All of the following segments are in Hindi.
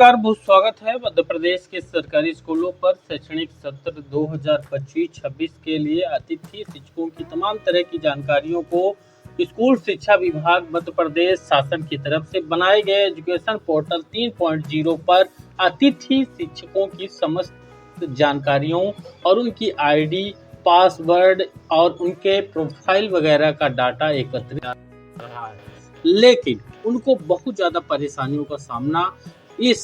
नमस्कार, बहुत स्वागत है। मध्य प्रदेश के सरकारी स्कूलों पर शैक्षणिक सत्र 2025-26 के लिए अतिथि शिक्षकों की तमाम तरह की जानकारियों को स्कूल शिक्षा विभाग मध्य प्रदेश शासन की तरफ से बनाए गए एजुकेशन पोर्टल 3.0 पर अतिथि शिक्षकों की समस्त जानकारियों और उनकी आईडी, पासवर्ड और उनके प्रोफाइल वगैरह का डाटा एकत्रित कर रहा है, लेकिन उनको बहुत ज़्यादा परेशानियों का सामना इस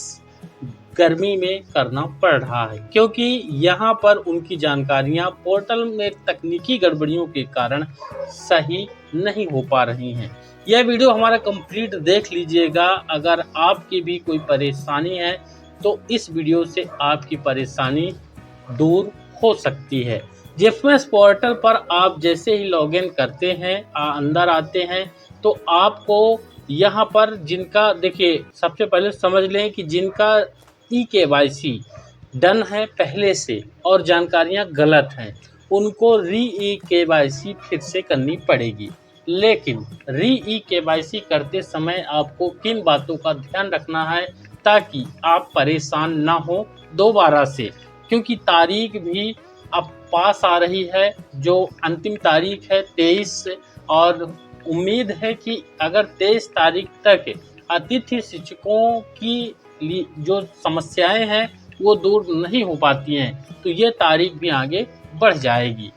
गर्मी में करना पड़ रहा है, क्योंकि यहाँ पर उनकी जानकारियाँ पोर्टल में तकनीकी गड़बड़ियों के कारण सही नहीं हो पा रही हैं। यह वीडियो हमारा कंप्लीट देख लीजिएगा। अगर आपकी भी कोई परेशानी है तो इस वीडियो से आपकी परेशानी दूर हो सकती है। जेफएस पोर्टल पर आप जैसे ही लॉगिन करते हैं, अंदर आते हैं, तो आपको यहाँ पर जिनका देखिए, सबसे पहले समझ लें कि जिनका ई-केवाईसी डन है पहले से और जानकारियाँ गलत हैं, उनको ई-केवाईसी फिर से करनी पड़ेगी। लेकिन ई-केवाईसी करते समय आपको किन बातों का ध्यान रखना है ताकि आप परेशान ना हो दोबारा से, क्योंकि तारीख भी अब पास आ रही है, जो अंतिम तारीख है 23 और उम्मीद है कि अगर 23 तारीख तक अतिथि शिक्षकों की जो समस्याएं हैं वो दूर नहीं हो पाती हैं तो ये तारीख भी आगे बढ़ जाएगी।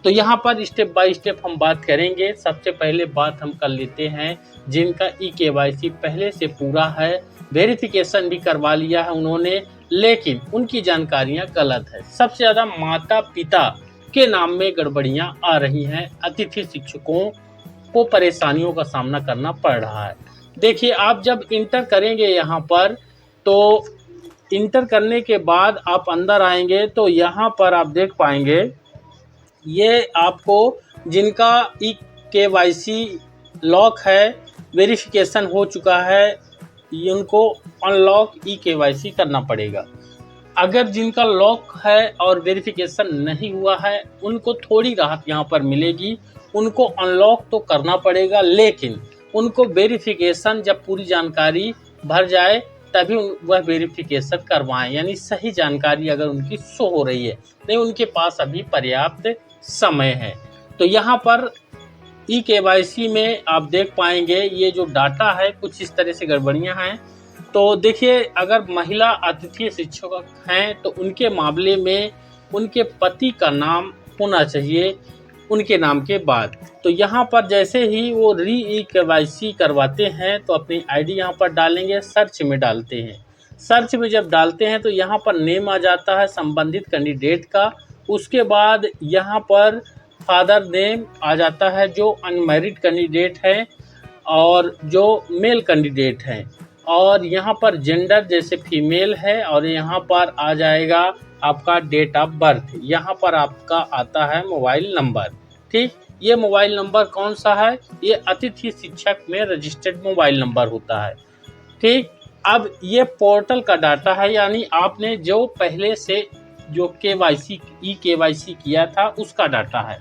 तो यहाँ पर स्टेप बाय स्टेप हम बात करेंगे। सबसे पहले बात हम कर लेते हैं जिनका ई-केवाईसी पहले से पूरा है, वेरिफिकेशन भी करवा लिया है उन्होंने, लेकिन उनकी जानकारियाँ गलत है। सबसे ज़्यादा माता पिता के नाम में गड़बड़ियाँ आ रही हैं, अतिथि शिक्षकों को परेशानियों का सामना करना पड़ रहा है। देखिए, आप जब इंटर करेंगे यहाँ पर, तो इंटर करने के बाद आप अंदर आएंगे तो यहाँ पर आप देख पाएंगे ये आपको जिनका ई-केवाईसी लॉक है, वेरिफिकेशन हो चुका है, उनको अनलॉक ई-केवाईसी करना पड़ेगा। अगर जिनका लॉक है और वेरिफिकेशन नहीं हुआ है उनको थोड़ी राहत यहाँ पर मिलेगी, उनको अनलॉक तो करना पड़ेगा, लेकिन उनको वेरिफिकेशन जब पूरी जानकारी भर जाए तभी वह वेरिफिकेशन करवाएं, यानी सही जानकारी अगर उनकी शो हो रही है, नहीं उनके पास अभी पर्याप्त समय है। तो यहाँ पर ई-केवाईसी में आप देख पाएंगे ये जो डाटा है कुछ इस तरह से गड़बड़ियाँ हैं। तो देखिए, अगर महिला अतिथि शिक्षक हैं तो उनके मामले में उनके पति का नाम होना चाहिए उनके नाम के बाद। तो यहाँ पर जैसे ही वो ई-केवाईसी करवाते हैं तो अपनी आईडी यहाँ पर डालेंगे, सर्च में डालते हैं। सर्च में जब डालते हैं तो यहाँ पर नेम आ जाता है संबंधित कैंडिडेट का, उसके बाद यहाँ पर फादर नेम आ जाता है जो अनमैरिड कैंडिडेट है और जो मेल कैंडिडेट हैं, और यहाँ पर जेंडर जैसे फीमेल है, और यहाँ पर आ जाएगा आपका डेट ऑफ बर्थ। यहाँ पर आपका आता है मोबाइल नंबर। ठीक, ये मोबाइल नंबर कौन सा है? ये अतिथि शिक्षक में रजिस्टर्ड मोबाइल नंबर होता है। ठीक, अब ये पोर्टल का डाटा है, यानी आपने जो पहले से जो ई-केवाईसी किया था उसका डाटा है।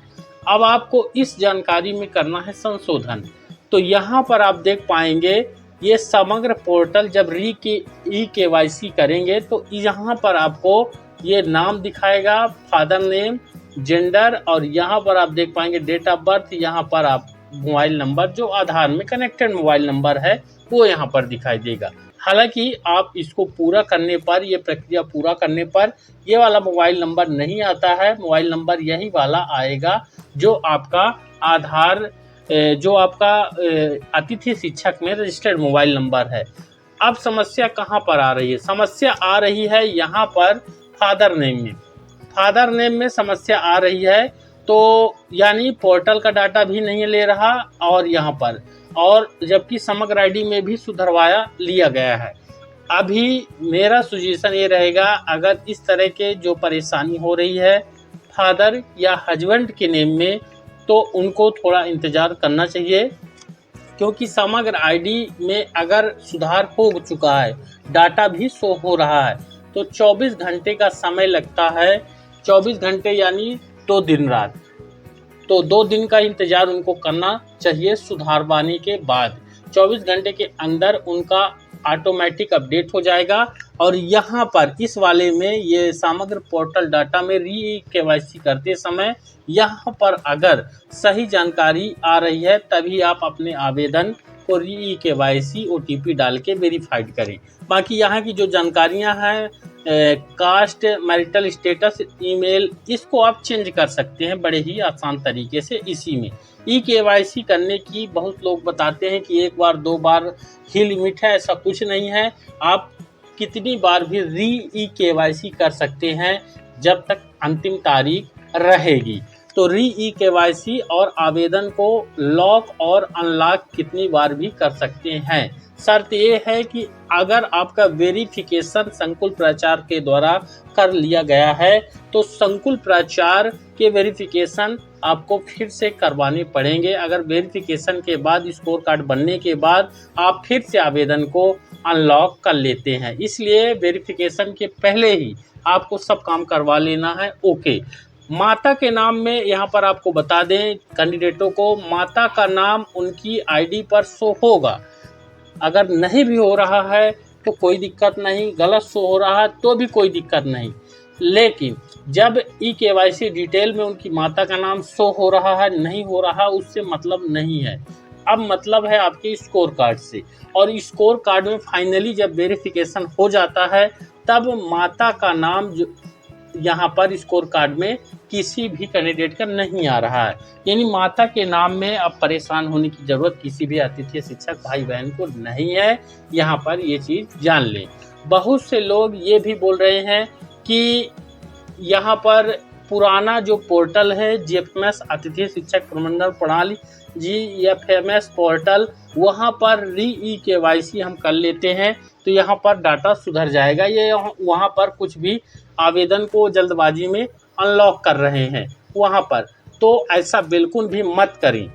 अब आपको इस जानकारी में करना है संशोधन। तो यहाँ पर आप देख पाएंगे ये समग्र पोर्टल जब ई-केवाईसी करेंगे तो यहाँ पर आपको ये नाम दिखाएगा, फादर नेम, जेंडर, और यहाँ पर आप देख पाएंगे डेट ऑफ बर्थ। यहाँ पर आप मोबाइल नंबर जो आधार में कनेक्टेड मोबाइल नंबर है वो यहाँ पर दिखाई देगा। हालांकि आप इसको पूरा करने पर, ये प्रक्रिया पूरा करने पर ये वाला मोबाइल नंबर नहीं आता है। मोबाइल नंबर यही वाला आएगा जो आपका आधार, जो आपका अतिथि शिक्षक में रजिस्टर्ड मोबाइल नंबर है। अब समस्या कहाँ पर आ रही है? समस्या आ रही है यहाँ पर फादर नेम में। फादर नेम में समस्या आ रही है, तो यानी पोर्टल का डाटा भी नहीं ले रहा, और यहाँ पर और जबकि समग्र आईडी में भी सुधरवाया लिया गया है। अभी मेरा सजेशन ये रहेगा, अगर इस तरह के जो परेशानी हो रही है फादर या हस्बैंड के नेम में, तो उनको थोड़ा इंतज़ार करना चाहिए, क्योंकि समग्र आईडी में अगर सुधार हो चुका है, डाटा भी शो हो रहा है, तो 24 घंटे का समय लगता है। 24 घंटे यानी 2 दिन रात, तो 2 दिन का इंतज़ार उनको करना चाहिए सुधार पाने के बाद। 24 घंटे के अंदर उनका ऑटोमेटिक अपडेट हो जाएगा और यहाँ पर इस वाले में ये समग्र पोर्टल डाटा में री केवाईसी करते समय यहाँ पर अगर सही जानकारी आ रही है तभी आप अपने आवेदन को री केवाईसी OTP डाल के वेरीफाइड करें। बाकी यहाँ की जो जानकारियाँ हैं कास्ट, मैरिटल स्टेटस, ईमेल, इसको आप चेंज कर सकते हैं बड़े ही आसान तरीके से। इसी में केवाईसी करने की बहुत लोग बताते हैं कि एक बार 2 बार ही लिमिट है, ऐसा कुछ नहीं है। आप कितनी बार भी री केवाईसी कर सकते हैं जब तक अंतिम तारीख रहेगी। तो री केवाईसी और आवेदन को लॉक और अनलॉक कितनी बार भी कर सकते हैं। शर्त ये है कि अगर आपका वेरिफिकेशन संकुल प्राचार्य के द्वारा कर लिया गया है तो संकुल प्राचार्य के वेरिफिकेशन आपको फिर से करवाने पड़ेंगे। अगर वेरिफिकेशन के बाद स्कोर कार्ड बनने के बाद आप फिर से आवेदन को अनलॉक कर लेते हैं, इसलिए वेरिफिकेशन के पहले ही आपको सब काम करवा लेना है। ओके, माता के नाम में यहाँ पर आपको बता दें कैंडिडेटों को माता का नाम उनकी ID पर शो होगा। अगर नहीं भी हो रहा है तो कोई दिक्कत नहीं, गलत शो हो रहा है तो भी कोई दिक्कत नहीं, लेकिन जब केवाईसी डिटेल में उनकी माता का नाम शो हो रहा है, नहीं हो रहा, उससे मतलब नहीं है। अब मतलब है आपके स्कोर कार्ड से, और स्कोर कार्ड में फाइनली जब वेरिफिकेशन हो जाता है तब माता का नाम यहाँ पर स्कोर कार्ड में किसी भी कैंडिडेट का नहीं आ रहा है, यानी माता के नाम में अब परेशान होने की जरूरत किसी भी अतिथि शिक्षक भाई बहन को नहीं है। यहाँ पर ये चीज़ जान लें। बहुत से लोग ये भी बोल रहे हैं कि यहाँ पर पुराना जो पोर्टल है GFMS अतिथि शिक्षक प्रबंधन प्रणाली GFMS पोर्टल, वहाँ पर री केवाईसी हम कर लेते हैं तो यहाँ पर डाटा सुधर जाएगा। ये वहाँ पर कुछ भी आवेदन को जल्दबाजी में अनलॉक कर रहे हैं वहाँ पर, तो ऐसा बिल्कुल भी मत करें,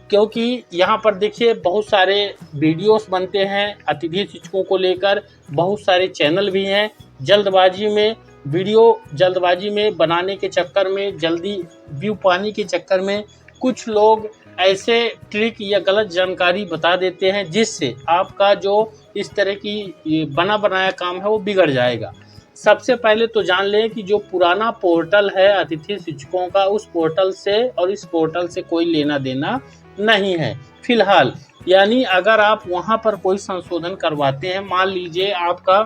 क्योंकि यहाँ पर देखिए बहुत सारे वीडियोस बनते हैं अतिथि शिक्षकों को लेकर, बहुत सारे चैनल भी हैं। जल्दबाजी में वीडियो जल्दबाजी में बनाने के चक्कर में, जल्दी व्यू पाने के चक्कर में कुछ लोग ऐसे ट्रिक या गलत जानकारी बता देते हैं जिससे आपका जो इस तरह की बना बनाया काम है वो बिगड़ जाएगा। सबसे पहले तो जान लें कि जो पुराना पोर्टल है अतिथि शिक्षकों का, उस पोर्टल से और इस पोर्टल से कोई लेना देना नहीं है फिलहाल। यानी अगर आप वहां पर कोई संशोधन करवाते हैं, मान लीजिए आपका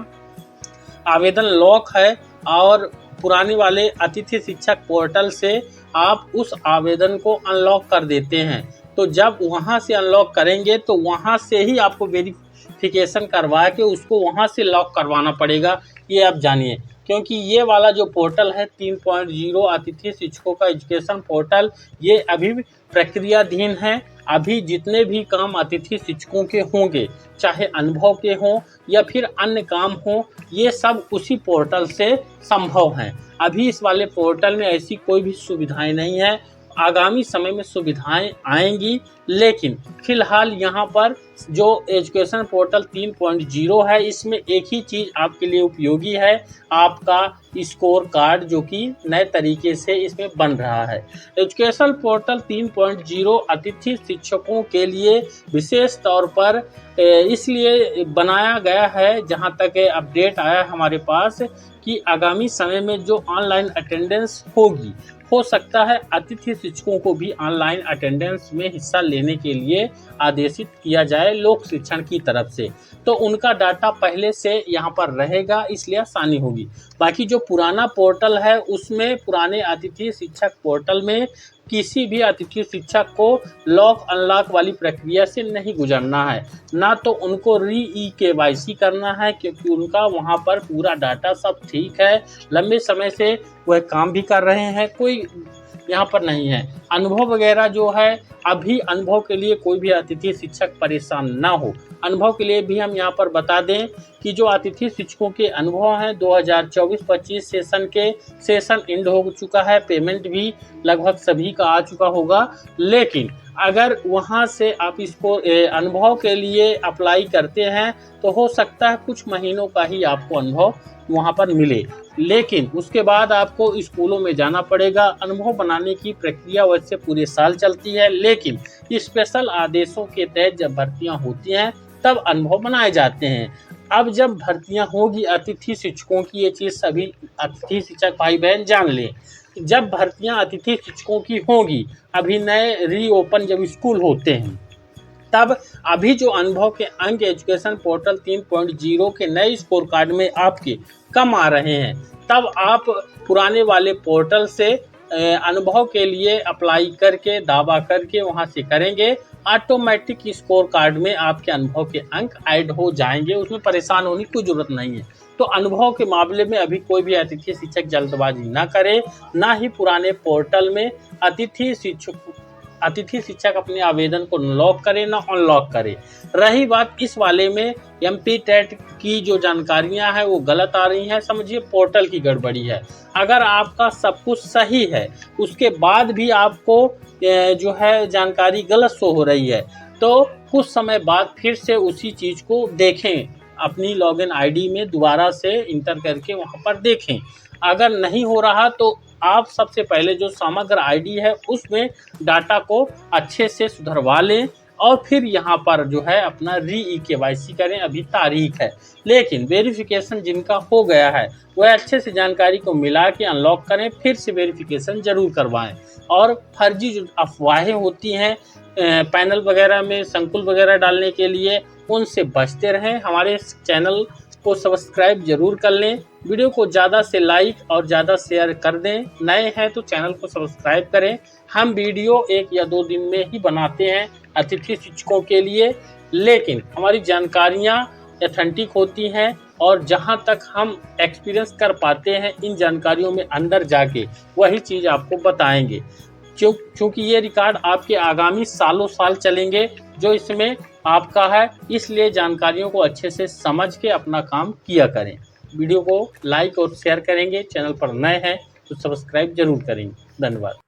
आवेदन लॉक है और पुराने वाले अतिथि शिक्षक पोर्टल से आप उस आवेदन को अनलॉक कर देते हैं, तो जब वहां से अनलॉक करेंगे तो वहां से ही आपको वेरिफिकेशन करवा के उसको वहां से लॉक करवाना पड़ेगा। ये आप जानिए, क्योंकि ये वाला जो पोर्टल है 3.0 अतिथि शिक्षकों का एजुकेशन पोर्टल, ये अभी प्रक्रियाधीन है। अभी जितने भी काम अतिथि शिक्षकों के होंगे, चाहे अनुभव के हों या फिर अन्य काम हों, ये सब उसी पोर्टल से संभव हैं। अभी इस वाले पोर्टल में ऐसी कोई भी सुविधाएं नहीं है, आगामी समय में सुविधाएं आएंगी, लेकिन फिलहाल यहाँ पर जो एजुकेशन पोर्टल 3.0 है, इसमें एक ही चीज़ आपके लिए उपयोगी है, आपका स्कोर कार्ड, जो कि नए तरीके से इसमें बन रहा है। एजुकेशन पोर्टल 3.0 अतिथि शिक्षकों के लिए विशेष तौर पर इसलिए बनाया गया है, जहाँ तक अपडेट आया हमारे पास, कि आगामी समय में जो ऑनलाइन अटेंडेंस होगी, हो सकता है अतिथि शिक्षकों को भी ऑनलाइन अटेंडेंस में हिस्सा लेने के लिए आदेशित किया जाए लोक शिक्षण की तरफ से, तो उनका डाटा पहले से यहाँ पर रहेगा, इसलिए आसानी होगी। बाकी जो पुराना पोर्टल है उसमें, पुराने अतिथि शिक्षक पोर्टल में किसी भी अतिथि शिक्षक को लॉक अनलॉक वाली प्रक्रिया से नहीं गुजरना है, ना तो उनको री केवाईसी करना है, क्योंकि उनका वहाँ पर पूरा डाटा सब ठीक है, लंबे समय से वह काम भी कर रहे हैं, कोई यहाँ पर नहीं है। अनुभव वगैरह जो है, अभी अनुभव के लिए कोई भी अतिथि शिक्षक परेशान ना हो। अनुभव के लिए भी हम यहाँ पर बता दें कि जो अतिथि शिक्षकों के अनुभव हैं 2024-25 सेशन के सेशन एंड हो चुका है, पेमेंट भी लगभग सभी का आ चुका होगा, लेकिन अगर वहाँ से आप इसको अनुभव के लिए अप्लाई करते हैं तो हो सकता है कुछ महीनों का ही आपको अनुभव वहाँ पर मिले, लेकिन उसके बाद आपको स्कूलों में जाना पड़ेगा। अनुभव बनाने की प्रक्रिया वैसे पूरे साल चलती है, लेकिन स्पेशल आदेशों के तहत जब भर्तियां होती हैं तब अनुभव बनाए जाते हैं। अब जब भर्तियां होगी अतिथि शिक्षकों की, ये चीज़ सभी अतिथि शिक्षक भाई बहन जान लें, जब भर्तियां अतिथि शिक्षकों की होंगी, अभी नए रीओपन जब स्कूल होते हैं, तब अभी जो अनुभव के अंक एजुकेशन पोर्टल 3.0 के नए स्कोर कार्ड में आपके कम आ रहे हैं, तब आप पुराने वाले पोर्टल से अनुभव के लिए अप्लाई करके दावा करके वहां से करेंगे, ऑटोमेटिक स्कोर कार्ड में आपके अनुभव के अंक ऐड हो जाएंगे। उसमें परेशान होने की कोई जरूरत नहीं है। तो अनुभव के मामले में अभी कोई भी अतिथि शिक्षक जल्दबाजी ना करे, ना ही पुराने पोर्टल में अतिथि शिक्षक अपने आवेदन को लॉक करे ना अनलॉक करे। रही बात इस वाले में एमपी टेट की जो जानकारियां हैं वो गलत आ रही हैं, समझिए पोर्टल की गड़बड़ी है। अगर आपका सब कुछ सही है उसके बाद भी आपको जो है जानकारी गलत शो हो रही है, तो कुछ समय बाद फिर से उसी चीज़ को देखें, अपनी लॉगिन आईडी में दोबारा से इंटर करके वहाँ पर देखें। अगर नहीं हो रहा तो आप सबसे पहले जो समग्र आईडी है उसमें डाटा को अच्छे से सुधरवा लें और फिर यहाँ पर जो है अपना KYC करें। अभी तारीख है, लेकिन वेरिफिकेशन जिनका हो गया है वह अच्छे से जानकारी को मिला के अनलॉक करें, फिर से वेरिफिकेशन जरूर करवाएं। और फर्जी जो अफवाहें होती हैं पैनल वगैरह में संकुल वगैरह डालने के लिए, उनसे बचते रहें। हमारे चैनल को सब्सक्राइब जरूर कर लें, वीडियो को ज़्यादा से लाइक और ज़्यादा शेयर कर दें। नए हैं तो चैनल को सब्सक्राइब करें। हम वीडियो 1 या 2 दिन में ही बनाते हैं अतिथि शिक्षकों के लिए, लेकिन हमारी जानकारियाँ ऑथेंटिक होती हैं और जहाँ तक हम एक्सपीरियंस कर पाते हैं इन जानकारियों में अंदर जाके वही चीज़ आपको बताएंगे, क्योंकि ये रिकॉर्ड आपके आगामी सालों साल चलेंगे जो इसमें आपका है। इसलिए जानकारियों को अच्छे से समझ के अपना काम किया करें। वीडियो को लाइक और शेयर करेंगे, चैनल पर नए हैं तो सब्सक्राइब जरूर करेंगे। धन्यवाद।